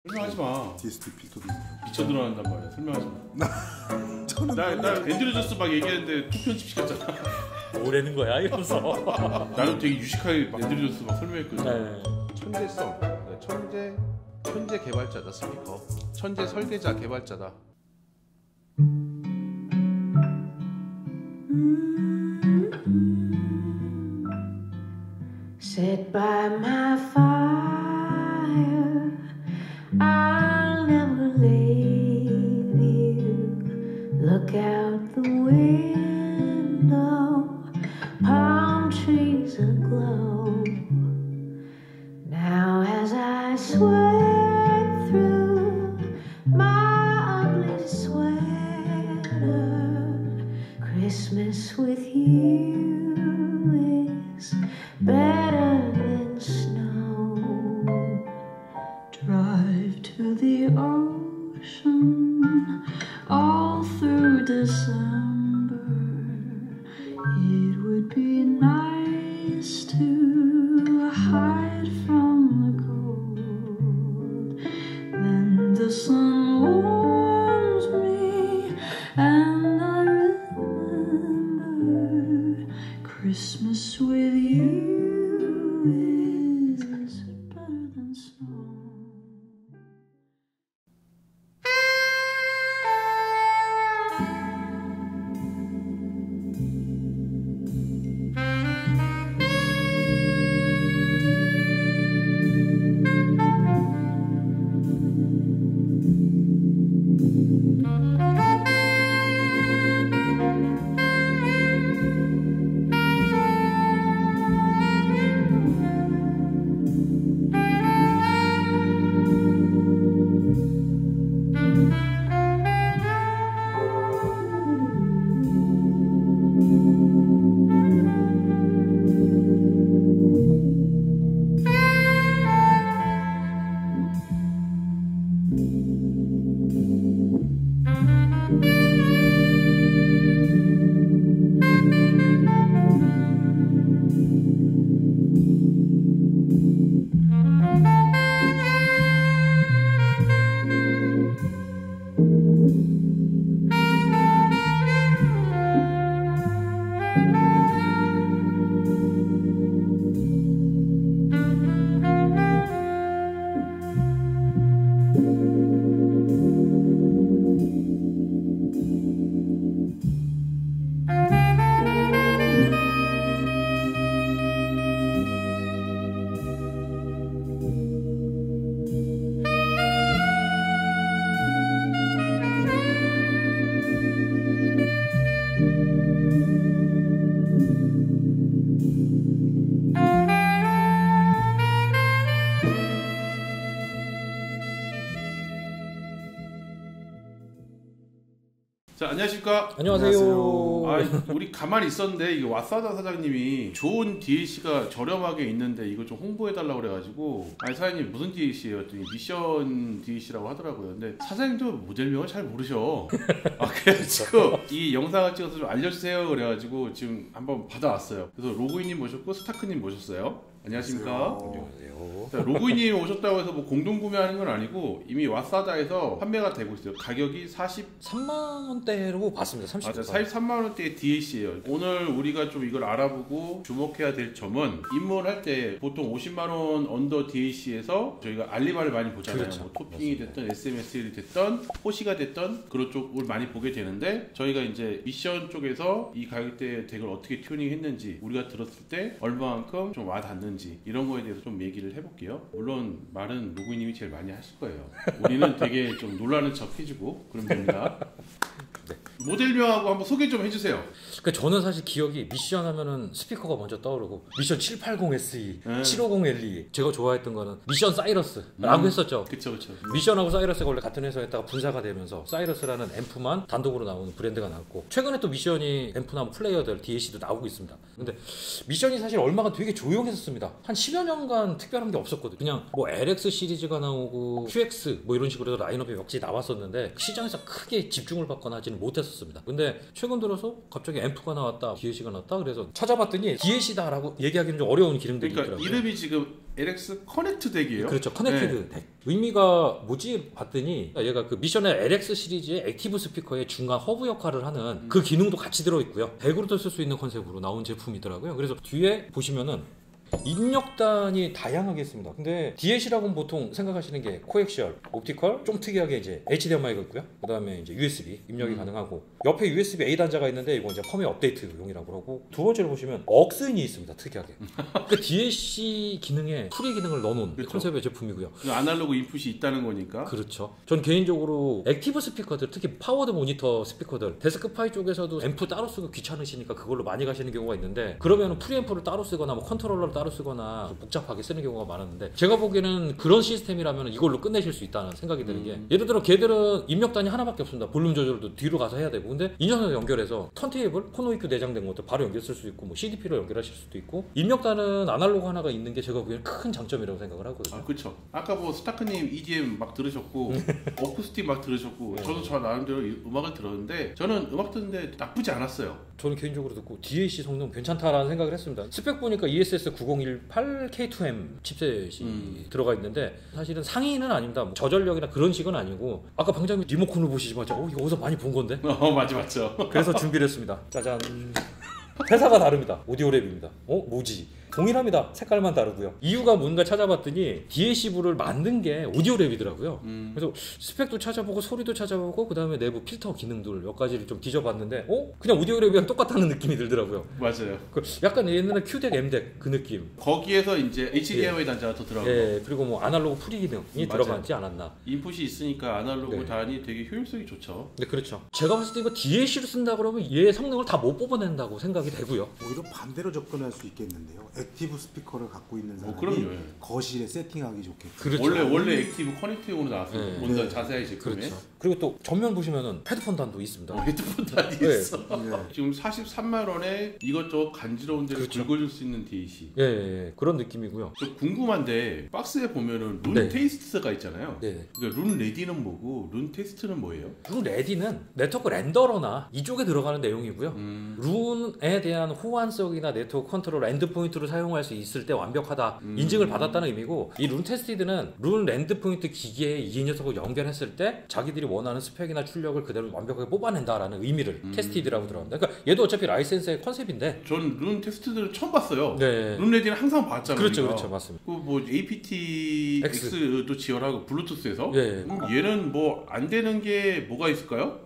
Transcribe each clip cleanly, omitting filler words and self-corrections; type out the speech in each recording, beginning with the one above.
설명하지 마. DST 필터도 미쳐 들어간단 말이야. 설명하지 마. 저는 나 앤드류 존스 막 얘기했는데 투편집 시켰잖아. 뭐라는 거야 이러면서. 나는 되게 유식하게 앤드류 존스 막 설명했거든. 네. 천재성, 천재 개발자다 스피커. 천재 설계자 개발자다. Sit by my fire, I'll never leave you. Look out the window, palm trees aglow. Now as I sweat through my ugly sweater, Christmas with you is better than snow. Drive to the ocean all through December. It would be nice to hide from the cold. Then the sun warms me and I remember Christmas with you is better than snow. 자, 안녕하십니까? 안녕하세요. 아, 우리 가만히 있었는데 이게 와사다 사장님이 좋은 DLC가 저렴하게 있는데 이거 좀 홍보해달라고 그래가지고, 아니 사장님 무슨 DLC예요? 했더니 미션 DLC라고 하더라고요. 근데 사장님도 모델명을 잘 모르셔. 아, 그래가지고 이 영상을 찍어서 좀 알려주세요 그래가지고 지금 한번 받아왔어요. 그래서 로그인님 모셨고 스타크님 모셨어요. 안녕하십니까? 안녕하세요. 자, 로그인님 오셨다고 해서 뭐 공동 구매하는 건 아니고 이미 와사다에서 판매가 되고 있어요. 가격이 43만 원대로 봤습니다. 30. 맞아, 43만 원대의 DLC예요. 오늘 우리가 좀 이걸 알아보고 주목해야 될 점은, 입문할 때 보통 50만 원 언더 DLC에서 저희가 알리바를 많이 보잖아요. 그렇죠. 뭐 토핑이 됐던 SMSL이 됐던 호시가 됐던 그런 쪽을 많이 보게 되는데, 저희가 이제 미션 쪽에서 이 가격대 덱을 어떻게 튜닝했는지, 우리가 들었을 때 얼마만큼 좀 와닿는지 이런 거에 대해서 좀 얘기를 해볼게요. 물론 말은 로그인님이 제일 많이 하실 거예요. 우리는 되게 좀 놀라는 척 해주고 그러면 됩니다. 네. 모델명하고 한번 소개 좀 해주세요. 그러니까 저는 사실 기억이 미션 하면은 스피커가 먼저 떠오르고, 미션 780SE, 750LE, 제가 좋아했던 거는 미션 사이러스라고 했었죠. 그쵸. 미션하고 사이러스가 원래 같은 회사였다가 분사가 되면서 사이러스라는 앰프만 단독으로 나오는 브랜드가 나왔고, 최근에 또 미션이 앰프나 플레이어들 DLC도 나오고 있습니다. 근데 미션이 사실 얼마가 되게 조용했었습니다. 한 10여 년간 특별한 게 없었거든요. 그냥 뭐 LX 시리즈가 나오고 QX 뭐 이런 식으로 라인업이 몇 개 나왔었는데 시장에서 크게 집중을 받거나 하지는 못했었어요. 있었습니다. 근데 최근 들어서 갑자기 앰프가 나왔다, DAC가 나왔다. 그래서 찾아봤더니 DAC다라고 얘기하기는 좀 어려운 기능들이 그러니까 있더라고요. 이름이 지금 LX 커넥트 덱이에요. 그렇죠. 커넥티드 덱. 의미가 뭐지 봤더니 얘가 그 미션의 LX 시리즈의 액티브 스피커의 중간 허브 역할을 하는 그 기능도 같이 들어있고요. 덱으로도 쓸 수 있는 컨셉으로 나온 제품이더라고요. 그래서 뒤에 보시면은 입력단이 다양하게 있습니다. 근데 DAC라고는 보통 생각하시는 게 코엑시얼, 옵티컬, 좀 특이하게 이제 HDMI가 있고요. 그 다음에 이제 USB 입력이 가능하고 옆에 USB A 단자가 있는데 이건 이제 펌웨어 업데이트용이라고 그러고 두 번째로 보시면 억스인이 있습니다. 특이하게. 그 DAC 기능에 프리 기능을 넣어놓은 그렇죠. 컨셉의 제품이고요. 아날로그 인풋이 있다는 거니까. 그렇죠. 전 개인적으로 액티브 스피커들, 특히 파워드 모니터 스피커들, 데스크파이 쪽에서도 앰프 따로 쓰고 귀찮으시니까 그걸로 많이 가시는 경우가 있는데 그러면 프리앰프를 따로 쓰거나 뭐 컨트롤러를 따로 쓰거나 좀 복잡하게 쓰는 경우가 많았는데 제가 보기에는 그런 시스템이라면 이걸로 끝내실 수 있다는 생각이 드는 게 예를 들어 걔들은 입력단이 하나밖에 없습니다. 볼륨 조절도 뒤로 가서 해야 되고 근데 인터넷 연결해서 턴테이블, 코너 EQ 내장된 것도 바로 연결 쓸 수 있고 뭐 CDP로 연결하실 수도 있고 입력단은 아날로그 하나가 있는 게 제가 보기에는 큰 장점이라고 생각을 하거든요. 아 그렇죠. 아까 뭐 스타크님 EDM 막 들으셨고 어쿠스틱 막 들으셨고 저도 저 나름대로 음악을 들었는데 저는 음악 듣는데 나쁘지 않았어요. 저는 개인적으로 듣고 DAC 성능 괜찮다라는 생각을 했습니다. 스펙 보니까 ESS 9018 K2M 칩셋이 들어가 있는데 사실은 상위는 아닙니다. 뭐 저전력이나 그런 식은 아니고 아까 방장님 리모컨을 보시자마자 이거 어디서 많이 본 건데? 맞죠. 그래서 준비를 했습니다. 짜잔. 회사가 다릅니다. 오디오랩입니다. 뭐지? 동일합니다. 색깔만 다르고요. 이유가 뭔가 찾아봤더니 DAC부를 만든 게 오디오랩이더라고요. 그래서 스펙도 찾아보고 소리도 찾아보고 그 다음에 내부 필터 기능들 몇 가지를 좀 뒤져봤는데 그냥 오디오랩이랑 똑같다는 느낌이 들더라고요. 맞아요. 약간 옛날에 Q덱, M덱 그 느낌. 거기에서 이제 HDMI 단자가 더 들어가고 예, 그리고 뭐 아날로그 프리 기능이 맞아요. 들어가지 않았나. 인풋이 있으니까 아날로그 네. 단이 되게 효율성이 좋죠. 네, 그렇죠. 제가 봤을 때 이거 DAC를 쓴다 그러면 얘 성능을 다 못 뽑아낸다고 생각이 되고요. 오히려 반대로 접근할 수 있겠는데요. 액티브 스피커를 갖고 있는 사람이 그럼요. 거실에 세팅하기 좋게. 그렇죠. 원래 액티브 커넥트용으로 나왔어요. 네. 뭔가 네. 자세히 제품에. 그렇죠. 그리고 또 전면 보시면은 헤드폰 단도 있습니다. 헤드폰 단이 네. 있어. 네. 지금 43만 원에 이것저것 간지러운 데를 그렇죠. 긁어줄 수 있는 DAC. 예, 예, 그런 느낌이고요. 저 궁금한데 박스에 보면은 룬 네. 테이스트가 있잖아요. 네. 그러니까 룬 레디는 뭐고 룬 테스트는 뭐예요? 룬 레디는 네트워크 렌더러나 이쪽에 들어가는 내용이고요. 룬에 대한 호환성이나 네트워크 컨트롤 엔드포인트로 사용할 수 있을 때 완벽하다 인증을 받았다는 의미고 이 룬 테스티드는 룬 엔드포인트 기기에 이 녀석을 연결했을 때 자기들이 원하는 스펙이나 출력을 그대로 완벽하게 뽑아낸다라는 의미를 테스티드라고 들어갑니다. 그러니까 얘도 어차피 라이센스의 컨셉인데 전 룬 테스트들을 처음 봤어요. 네. 룬 레디는 항상 봤잖아요. 그렇죠, 우리가. 그렇죠, 맞습니다. 그뭐 aptX도 지원하고 블루투스에서 예. 얘는 뭐 안 되는 게 뭐가 있을까요?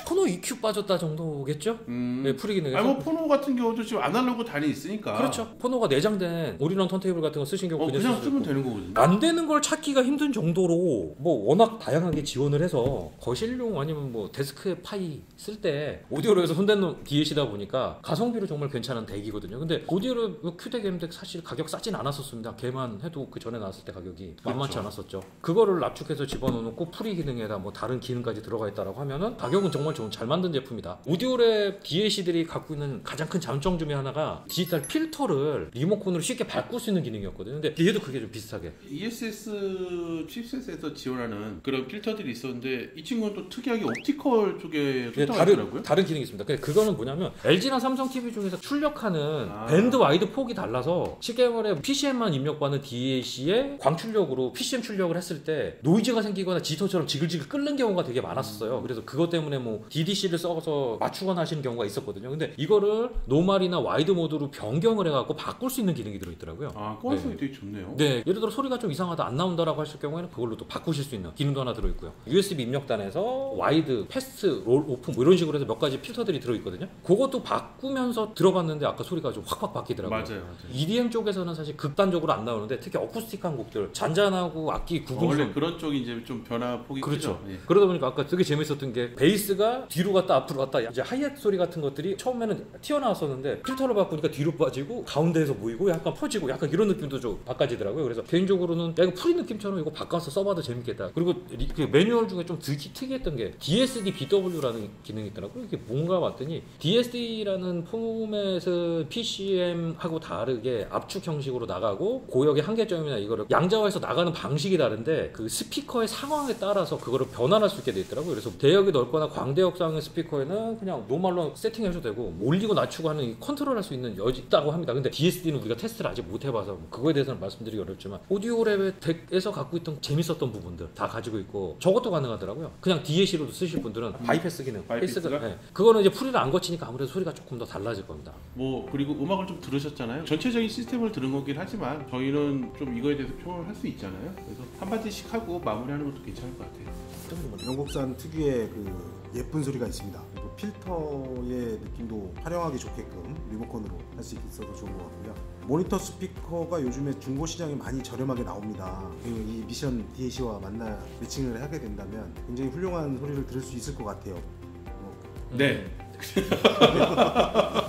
코너 EQ 빠졌다 정도겠죠? 네, 프리 기능에서. 아니 뭐 포노 같은 경우도 지금 아날로그 단이 있으니까 그렇죠. 포노가 내장된 올인원 턴테이블 같은 거 쓰신 경우 그냥 쓸수 쓰면 있고. 되는 거거든요. 안 되는 걸 찾기가 힘든 정도로 뭐 워낙 다양하게 지원을 해서 거실용 아니면 뭐 데스크에 파이 쓸 때 오디오로 해서 손대는 DAC다 보니까 가성비로 정말 괜찮은 덱이거든요. 근데 오디오로 Q덱, M덱 사실 가격 싸진 않았었습니다. 걔만 해도 그 전에 나왔을 때 가격이 만만치 않았었죠. 그거를 납축해서 집어넣고 프리 기능에다 뭐 다른 기능까지 들어가 있다라고 하면은 가격은 정말 좋은 잘 만든 제품이다. 오디오랩 DAC들이 갖고 있는 가장 큰 장점 중에 하나가 디지털 필터를 리모컨으로 쉽게 바꿀 수 있는 기능이었거든요. 근데 얘도 그게 좀 비슷하게. ESS 칩셋에서 지원하는 그런 필터들이 있었는데 이 친구는 또 특이하게 옵티컬 쪽에 네, 소통하더라고요. 다른 기능이 있습니다. 근데 그거는 뭐냐면 LG나 삼성 TV 중에서 출력하는 아. 밴드 와이드 폭이 달라서 쉽게 말해 PCM만 입력받는 DAC의 광출력으로 PCM 출력을 했을 때 노이즈가 생기거나 지터처럼 지글지글 끓는 경우가 되게 많았었어요. 그래서 그것 때문에 뭐 DDC를 써서 맞추거나 하시는 경우가 있었거든요. 근데 이거를 노말이나 와이드 모드로 변경을 해갖고 바꿀 수 있는 기능이 들어있더라고요. 아, 호환성이 되게 좋네요. 네, 예를 들어 소리가 좀 이상하다 안 나온다라고 하실 경우에는 그걸로 또 바꾸실 수 있는 기능도 하나 들어있고요. USB 입력단에서 와이드, 패스트, 롤, 오픈 뭐 이런 식으로 해서 몇 가지 필터들이 들어있거든요. 그것도 바꾸면서 들어봤는데 아까 소리가 좀 확확 바뀌더라고요. 맞아요. EDM 쪽에서는 사실 극단적으로 안 나오는데 특히 어쿠스틱한 곡들 잔잔하고 악기 구분성 원래 그런 쪽이 이제 좀 변화폭이 그렇죠. 크죠. 예. 그러다 보니까 아까 되게 재밌었던 게 베이스가 뒤로 갔다 앞으로 갔다 이제 하이햇 소리 같은 것들이 처음에는 튀어나왔었는데 필터를 바꾸니까 뒤로 빠지고 가운데 가운데에서 모이고 약간 퍼지고 약간 이런 느낌도 좀 바꿔지더라고요. 그래서 개인적으로는 야, 이거 프리 느낌처럼 이거 바꿔서 써봐도 재밌겠다. 그리고 그 매뉴얼 중에 좀 특이했던 게 DSD BW라는 기능이 있더라고요. 이게 뭔가 봤더니 DSD라는 포맷은 PCM하고 다르게 압축 형식으로 나가고 고역의 한계점이나 이거를 양자화해서 나가는 방식이 다른데 그 스피커의 상황에 따라서 그거를 변환할 수 있게 돼 있더라고요. 그래서 대역이 넓거나 광대역상의 스피커에는 그냥 노멀로 세팅해도 되고 올리고 낮추고 하는 이 컨트롤할 수 있는 여지 있다고 합니다. 근데 DSD는 우리가 테스트를 아직 못 해봐서 그거에 대해서는 말씀드리기 어렵지만 오디오랩의 덱에서 갖고 있던 재밌었던 부분들 다 가지고 있고 저것도 가능하더라고요. 그냥 DAC로도 쓰실 분들은 바이패스 기능, 바이패스가? 네. 그거는 이제 풀이를 안 거치니까 아무래도 소리가 조금 더 달라질 겁니다. 뭐 그리고 음악을 좀 들으셨잖아요. 전체적인 시스템을 들은 거긴 하지만 저희는 좀 이거에 대해서 표현을 할 수 있잖아요. 그래서 한 마디씩 하고 마무리하는 것도 괜찮을 것 같아요. 영국산 특유의 그 예쁜 소리가 있습니다. 그리고 필터의 느낌도 활용하기 좋게끔 리모컨으로 할 수 있어서 좋은 것 같고요. 모니터 스피커가 요즘에 중고 시장에 많이 저렴하게 나옵니다. 그리고 이 미션 DAC와 만나 매칭을 하게 된다면 굉장히 훌륭한 소리를 들을 수 있을 것 같아요. 네.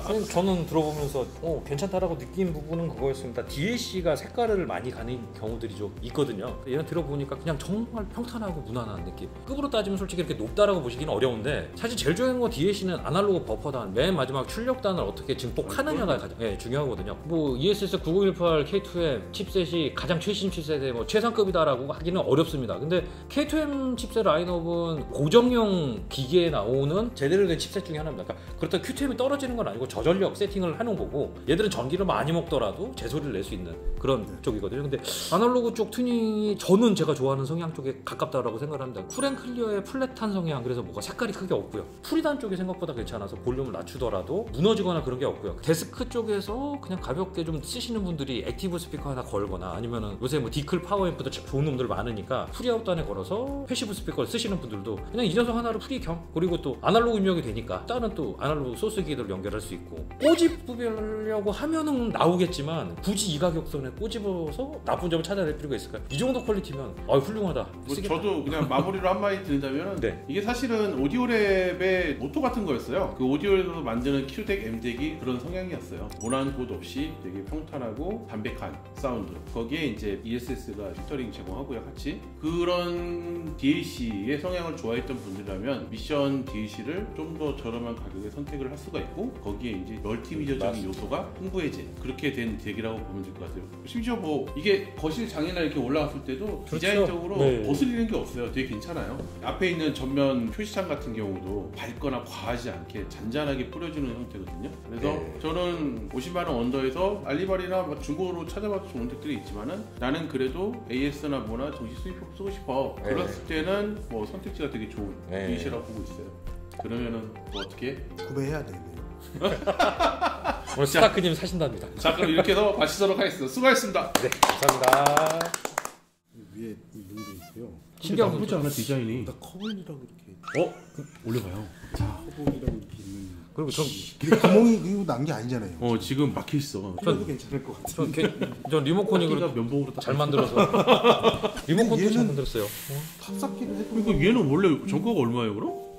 선생님, 저는 들어보면서 괜찮다라고 느낀 부분은 그거였습니다. DAC가 색깔을 많이 가는 경우들이 좀 있거든요. 얘는 들어보니까 그냥 정말 평탄하고 무난한 느낌. 급으로 따지면 솔직히 이렇게 높다라고 보시기는 어려운데 사실 제일 중요한 건 DAC는 아날로그 버퍼단 맨 마지막 출력단을 어떻게 증폭하느냐가 가장 중요하거든요. 뭐 ESS 9018 K2M 칩셋이 가장 최신 칩셋의 뭐 최상급이다라고 하기는 어렵습니다. 근데 K2M 칩셋 라인업은 고정형 기기에 나오는 제대로 된 칩셋 중에 하나입니다. 그러니까 그렇다고 QTM이 떨어지는 건 아니고 저전력 세팅을 하는 거고 얘들은 전기를 많이 먹더라도 제소리를 낼 수 있는 그런 쪽이거든요. 근데 아날로그 쪽 튜닝이 저는 제가 좋아하는 성향 쪽에 가깝다라고 생각을 합니다. 쿨앤클리어의 플랫한 성향, 그래서 뭐가 색깔이 크게 없고요. 프리단 쪽이 생각보다 괜찮아서 볼륨을 낮추더라도 무너지거나 그런 게 없고요. 데스크 쪽에서 그냥 가볍게 좀 쓰시는 분들이 액티브 스피커 하나 걸거나 아니면은 요새 뭐 디클 파워앰프도 좋은 놈들 많으니까 프리아웃단에 걸어서 패시브 스피커를 쓰시는 분들도 그냥 이 녀석 하나로 프리 겸, 그리고 또 아날로그 입력이 되니까 다른 또 아날로그 소스 기기들 연결할 수 있고 꼬집으려고 하면은 나오겠지만 굳이 이 가격선에 꼬집어서 나쁜 점을 찾아낼 필요가 있을까요? 이 정도 퀄리티면 훌륭하다. 뭐 저도 그냥 마무리로 한마디 드린다면 네. 이게 사실은 오디오랩의 모토 같은 거였어요. 그 오디오랩에서 만드는 Q덱, M덱이 그런 성향이었어요. 모난 곳 없이 되게 평탄하고 담백한 사운드. 거기에 이제 ESS가 필터링 제공하고요, 같이. 그런 DAC의 성향을 좋아했던 분들이라면 미션 DAC를 좀 더 저렴한 가격에 선택을 할 수가 있고 거기에 이제 멀티미디어적인 요소가 풍부해진 그렇게 된 덱이라고 보면 될 것 같아요. 심지어 뭐 이게 거실 장이나 이렇게 올라갔을 때도 그렇죠. 디자인적으로 네. 거슬리는 게 없어요. 되게 괜찮아요. 앞에 있는 전면 표시창 같은 경우도 밝거나 과하지 않게 잔잔하게 뿌려주는 형태거든요. 그래서 네. 저는 50만 원 언더에서 알리바리나 중고로 찾아봐도 좋은 덱들이 있지만은 나는 그래도 AS나 뭐나 정식 수입법 쓰고 싶어. 네. 그랬을 때는 뭐 선택지가 되게 좋은 네. DAC라고 보고 있어요. 그러면은 뭐 어떻게? 구매해야 되네요. 오늘 스타크님 사신답니다. 자, 그럼 이렇게 해서 마치도록 하겠습니다. 수고하셨습니다. 네, 감사합니다. 위에 있는 게 있고요. 신기한 나쁘지 않아 디자인이. 나 커블이라고 이렇게 올려봐요. 커블이라고 이렇게 있는. 그리고 전 근데 구멍이 이거 난 게 아니잖아요. 지금 막혀 있어. 그래도 괜찮을 것 같아요. 전 리모컨이 키가 그렇게 면봉으로 잘 만들어서 리모컨도 잘 얘는 만들었어요. 탑쌓기를 해도 그러니까 얘는 원래 정가가 얼마예요, 그럼?